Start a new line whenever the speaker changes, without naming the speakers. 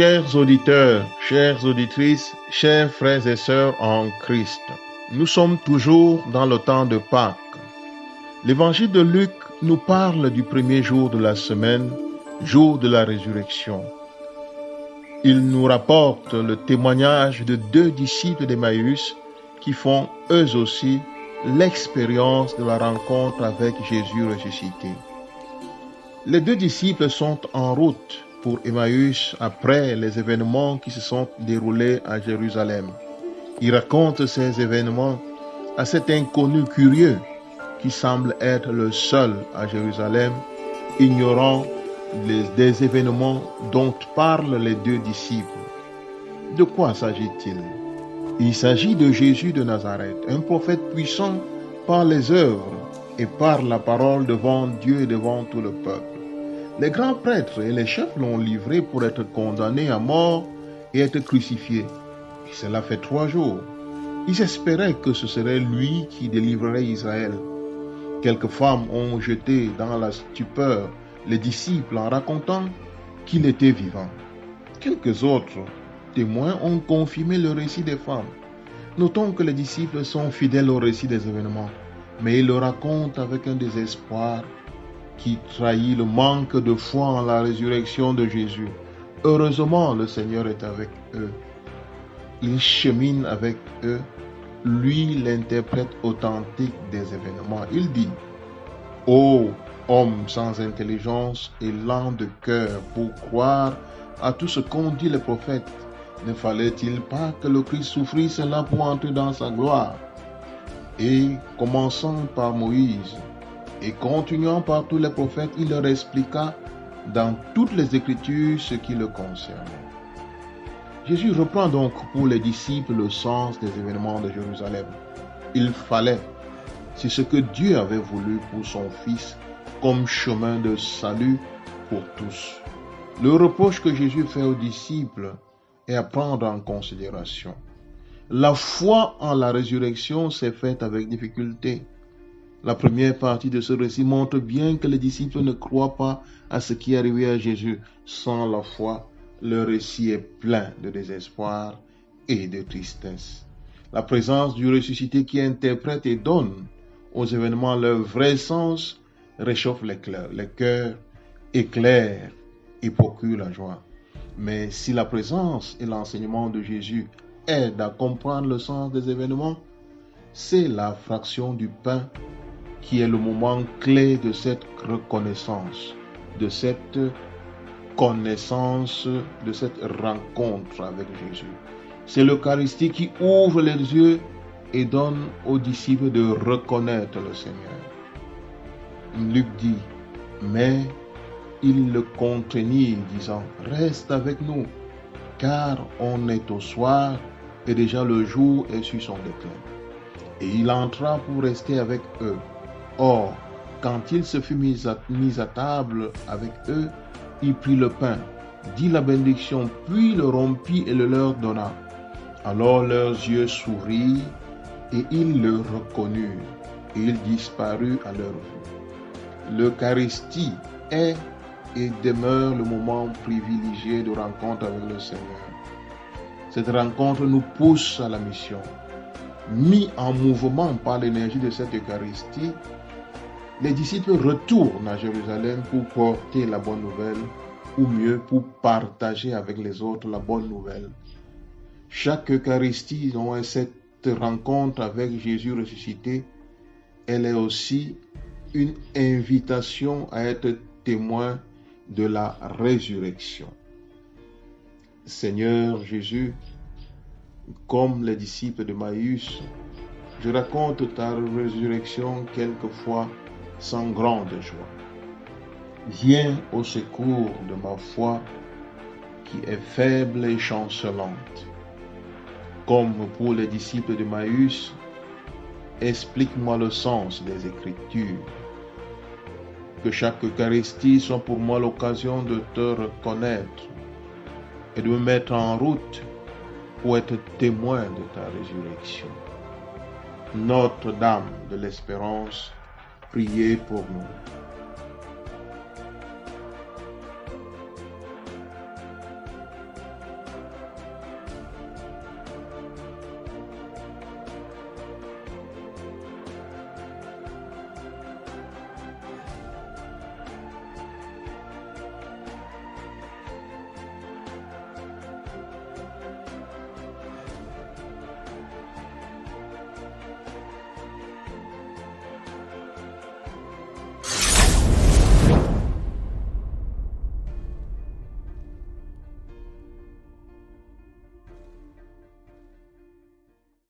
Chers auditeurs, chères auditrices, chers frères et sœurs en Christ, nous sommes toujours dans le temps de Pâques. L'évangile de Luc nous parle du premier jour de la semaine, jour de la résurrection. Il nous rapporte le témoignage de 2 disciples d'Emmaüs qui font eux aussi l'expérience de la rencontre avec Jésus ressuscité. Les 2 disciples sont en route pour Emmaüs après les événements qui se sont déroulés à Jérusalem. Ils racontent ces événements à cet inconnu curieux qui semble être le seul à Jérusalem, ignorant des événements dont parlent les 2 disciples. De quoi s'agit-il? Il s'agit de Jésus de Nazareth, un prophète puissant par les œuvres et par la parole devant Dieu et devant tout le peuple. Les grands prêtres et les chefs l'ont livré pour être condamné à mort et être crucifié. Et cela fait 3 jours. Ils espéraient que ce serait lui qui délivrerait Israël. Quelques femmes ont jeté dans la stupeur les disciples en racontant qu'il était vivant. Quelques autres témoins ont confirmé le récit des femmes. Notons que les disciples sont fidèles au récit des événements, mais ils le racontent avec un désespoir qui trahit le manque de foi en la résurrection de Jésus. Heureusement, le Seigneur est avec eux. Il chemine avec eux, lui l'interprète authentique des événements. Il dit: « Ô homme sans intelligence et lent de cœur pour croire à tout ce qu'ont dit les prophètes, ne fallait-il pas que le Christ souffrisse cela pour entrer dans sa gloire ?» Et commençant par Moïse et continuant par tous les prophètes, il leur expliqua dans toutes les Écritures ce qui le concernait. Jésus reprend donc pour les disciples le sens des événements de Jérusalem. Il fallait, c'est ce que Dieu avait voulu pour son Fils, comme chemin de salut pour tous. Le reproche que Jésus fait aux disciples est à prendre en considération. La foi en la résurrection s'est faite avec difficulté. La première partie de ce récit montre bien que les disciples ne croient pas à ce qui est arrivé à Jésus. Sans la foi, le récit est plein de désespoir et de tristesse. La présence du ressuscité qui interprète et donne aux événements leur vrai sens réchauffe les cœurs, éclaire et procure la joie. Mais si la présence et l'enseignement de Jésus aident à comprendre le sens des événements, c'est la fraction du pain qui est le moment clé de cette reconnaissance, de cette connaissance, de cette rencontre avec Jésus. C'est l'Eucharistie qui ouvre les yeux et donne aux disciples de reconnaître le Seigneur. Luc dit: « Mais ils le contraignirent, disant: « Reste avec nous, car on est au soir et déjà le jour est sur son déclin. » Et il entra pour rester avec eux. Or, quand il se fut mis à table avec eux, il prit le pain, dit la bénédiction, puis le rompit et le leur donna. Alors leurs yeux s'ouvrirent et ils le reconnurent, et il disparut à leur vue. L'Eucharistie est et demeure le moment privilégié de rencontre avec le Seigneur. Cette rencontre nous pousse à la mission. Mis en mouvement par l'énergie de cette Eucharistie, les disciples retournent à Jérusalem pour porter la bonne nouvelle, ou mieux, pour partager avec les autres la bonne nouvelle. Chaque Eucharistie, dont est cette rencontre avec Jésus ressuscité, elle est aussi une invitation à être témoin de la résurrection. Seigneur Jésus, comme les disciples de Maïus, je raconte ta résurrection quelquefois sans grande joie. Viens au secours de ma foi qui est faible et chancelante. Comme pour les disciples de Maïus, explique-moi le sens des Écritures. Que chaque Eucharistie soit pour moi l'occasion de te reconnaître et de me mettre en route pour être témoin de ta résurrection. Notre-Dame de l'Espérance, priez pour nous.